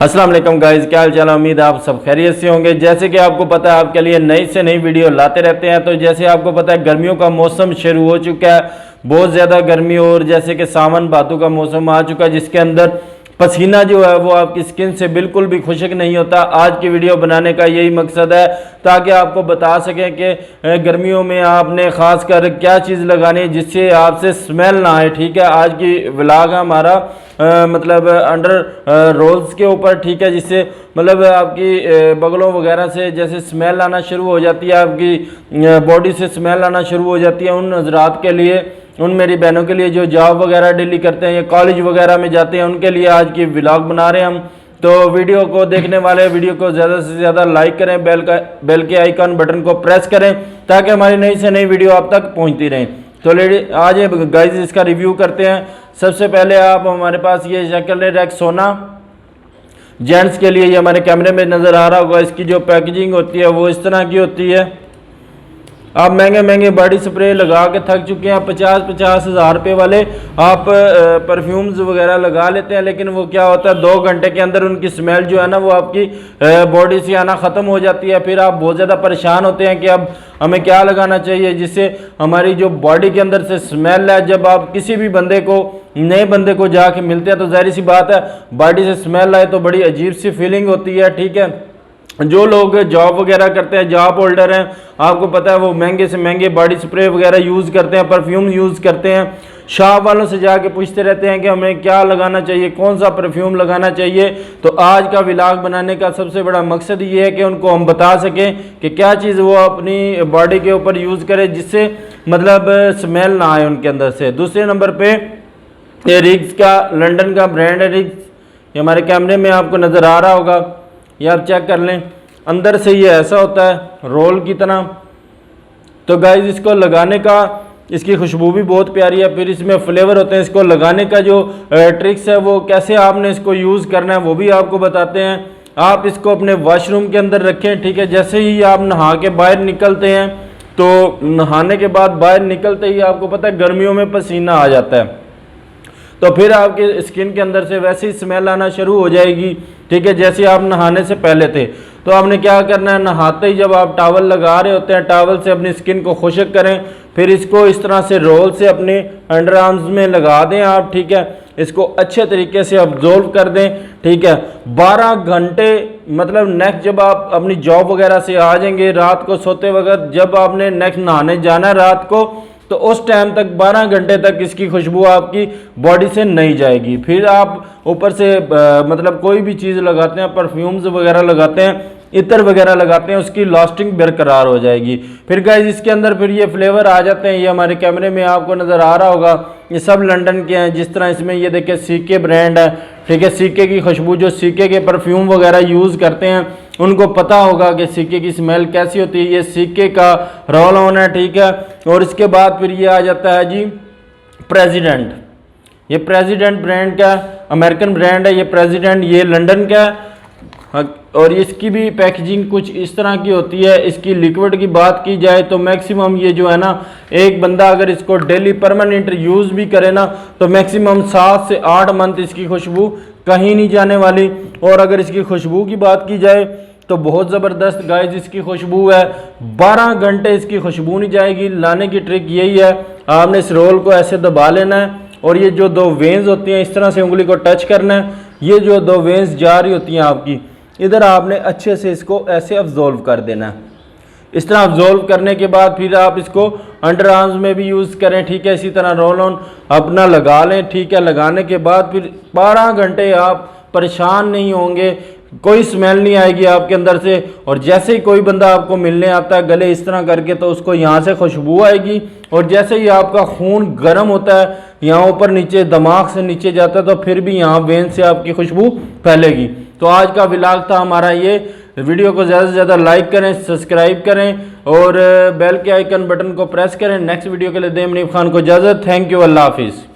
अस्सलाम वालेकुम गाइस, क्या हाल चाल है। उम्मीद है आप सब खैरियत से होंगे। जैसे कि आपको पता है आपके लिए नई से नई वीडियो लाते रहते हैं। तो जैसे आपको पता है गर्मियों का मौसम शुरू हो चुका है, बहुत ज़्यादा गर्मी, और जैसे कि सावन भादों का मौसम आ चुका है जिसके अंदर पसीना जो है वो आपकी स्किन से बिल्कुल भी खुशक नहीं होता। आज की वीडियो बनाने का यही मकसद है ताकि आपको बता सकें कि गर्मियों में आपने ख़ास कर क्या चीज़ लगानी है जिससे आपसे स्मेल ना आए। ठीक है, आज की व्लॉग है हमारा मतलब अंडर रोल्स के ऊपर। ठीक है, जिससे मतलब आपकी बगलों वगैरह से जैसे स्मेल आना शुरू हो जाती है, आपकी बॉडी से स्मेल आना शुरू हो जाती है, उन हजरात के लिए, उन मेरी बहनों के लिए जो जॉब वगैरह डेली करते हैं या कॉलेज वगैरह में जाते हैं, उनके लिए आज की व्लॉग बना रहे हैं हम। तो वीडियो को देखने वाले वीडियो को ज़्यादा से ज़्यादा लाइक करें, बेल के आइकन बटन को प्रेस करें ताकि हमारी नई से नई वीडियो आप तक पहुंचती रहें। तो आज गाइस इसका रिव्यू करते हैं। सबसे पहले आप हमारे पास ये शक्ल रेक्सोना जेंट्स के लिए, ये हमारे कैमरे में नज़र आ रहा होगा। इसकी जो पैकेजिंग होती है वो इस तरह की होती है। आप महंगे महंगे बॉडी स्प्रे लगा के थक चुके हैं, 50-50 हज़ार रुपये वाले आप परफ्यूम्स वगैरह लगा लेते हैं, लेकिन वो क्या होता है 2 घंटे के अंदर उनकी स्मेल जो है ना वो आपकी बॉडी से आना ख़त्म हो जाती है। फिर आप बहुत ज़्यादा परेशान होते हैं कि अब हमें क्या लगाना चाहिए जिससे हमारी जो बॉडी के अंदर से स्मेल है, जब आप किसी भी बंदे को, नए बंदे को जाके मिलते हैं तो जाहिर सी बात है बॉडी से स्मेल आए तो बड़ी अजीब सी फीलिंग होती है। ठीक है, जो लोग जॉब वगैरह करते हैं, जॉब होल्डर हैं, आपको पता है वो महंगे से महंगे बॉडी स्प्रे वगैरह यूज़ करते हैं, परफ्यूम यूज़ करते हैं। शॉप वालों से जाके पूछते रहते हैं कि हमें क्या लगाना चाहिए, कौन सा परफ्यूम लगाना चाहिए। तो आज का व्लॉग बनाने का सबसे बड़ा मकसद ये है कि उनको हम बता सकें कि क्या चीज़ वो अपनी बॉडी के ऊपर यूज़ करें जिससे मतलब स्मेल ना आए उनके अंदर से। दूसरे नंबर पर ये रिग्स का, लंदन का ब्रांड है रिग्स, ये हमारे कैमरे में आपको नज़र आ रहा होगा, ये आप चेक कर लें। अंदर से ये ऐसा होता है रोल की तरह। तो गाइस इसको लगाने का, इसकी खुशबू भी बहुत प्यारी है, फिर इसमें फ्लेवर होते हैं। इसको लगाने का जो ट्रिक्स है वो कैसे आपने इसको यूज़ करना है वो भी आपको बताते हैं। आप इसको अपने वॉशरूम के अंदर रखें। ठीक है, जैसे ही आप नहा के बाहर निकलते हैं तो नहाने के बाद बाहर निकलते ही आपको पता है गर्मियों में पसीना आ जाता है, तो फिर आपके स्किन के अंदर से वैसे ही स्मेल आना शुरू हो जाएगी। ठीक है, जैसे आप नहाने से पहले थे। तो आपने क्या करना है, नहाते ही जब आप टॉवल लगा रहे होते हैं, टॉवल से अपनी स्किन को खुश्क करें, फिर इसको इस तरह से रोल से अपने अंडर आर्म्स में लगा दें आप। ठीक है, इसको अच्छे तरीके से अब्जॉर्व कर दें। ठीक है, 12 घंटे मतलब नेक्स्ट जब आप अपनी जॉब वगैरह से आ जाएंगे, रात को सोते वक्त जब आपने नेक्स्ट नहाने जाना है रात को, तो उस टाइम तक 12 घंटे तक इसकी खुशबू आपकी बॉडी से नहीं जाएगी। फिर आप ऊपर से मतलब कोई भी चीज़ लगाते हैं, परफ्यूम्स वगैरह लगाते हैं, इत्र वगैरह लगाते हैं, उसकी लास्टिंग बरकरार हो जाएगी। फिर गाइस इसके अंदर फिर ये फ्लेवर आ जाते हैं, ये हमारे कैमरे में आपको नज़र आ रहा होगा, ये सब लंदन के हैं। जिस तरह इसमें ये देखिए सीके ब्रांड है। ठीक है, सीके की खुशबू, जो सीके के परफ्यूम वगैरह यूज़ करते हैं उनको पता होगा कि सीके की स्मेल कैसी होती है। ये सीके का रोल ऑन है। ठीक है, और इसके बाद फिर ये आ जाता है जी प्रेसिडेंट। ये प्रेसिडेंट ब्रांड का अमेरिकन ब्रांड है, ये प्रेसिडेंट, ये लंदन का है। और इसकी भी पैकेजिंग कुछ इस तरह की होती है। इसकी लिक्विड की बात की जाए तो मैक्सिमम ये जो है ना, एक बंदा अगर इसको डेली परमानेंट यूज़ भी करे ना तो मैक्सिमम 7 से 8 मंथ इसकी खुशबू कहीं नहीं जाने वाली। और अगर इसकी खुशबू की बात की जाए तो बहुत ज़बरदस्त गाइस इसकी खुशबू है, 12 घंटे इसकी खुशबू नहीं जाएगी। लाने की ट्रिक यही है, आपने इस रोल को ऐसे दबा लेना है और ये जो 2 वेन्स होती हैं इस तरह से उंगली को टच करना है। ये जो 2 वेन्स जा रही होती हैं आपकी, इधर आपने अच्छे से इसको ऐसे अब्जॉर्व कर देना है। इस तरह अब्जॉर्व करने के बाद फिर आप इसको अंडर आर्म्स में भी यूज़ करें। ठीक है, इसी तरह रोल ऑन अपना लगा लें। ठीक है, लगाने के बाद फिर 12 घंटे आप परेशान नहीं होंगे, कोई स्मेल नहीं आएगी आपके अंदर से। और जैसे ही कोई बंदा आपको मिलने आता है गले इस तरह करके तो उसको यहाँ से खुशबू आएगी। और जैसे ही आपका खून गर्म होता है, यहाँ ऊपर नीचे दिमाग से नीचे जाता है, तो फिर भी यहाँ वेन से आपकी खुशबू फैलेगी। तो आज का व्लॉग था हमारा ये। वीडियो को ज़्यादा से ज़्यादा लाइक करें, सब्सक्राइब करें और बेल के आइकन बटन को प्रेस करें। नेक्स्ट वीडियो के लिए दें मनीफ खान को इजाज़त। थैंक यू, अल्लाह हाफिज़।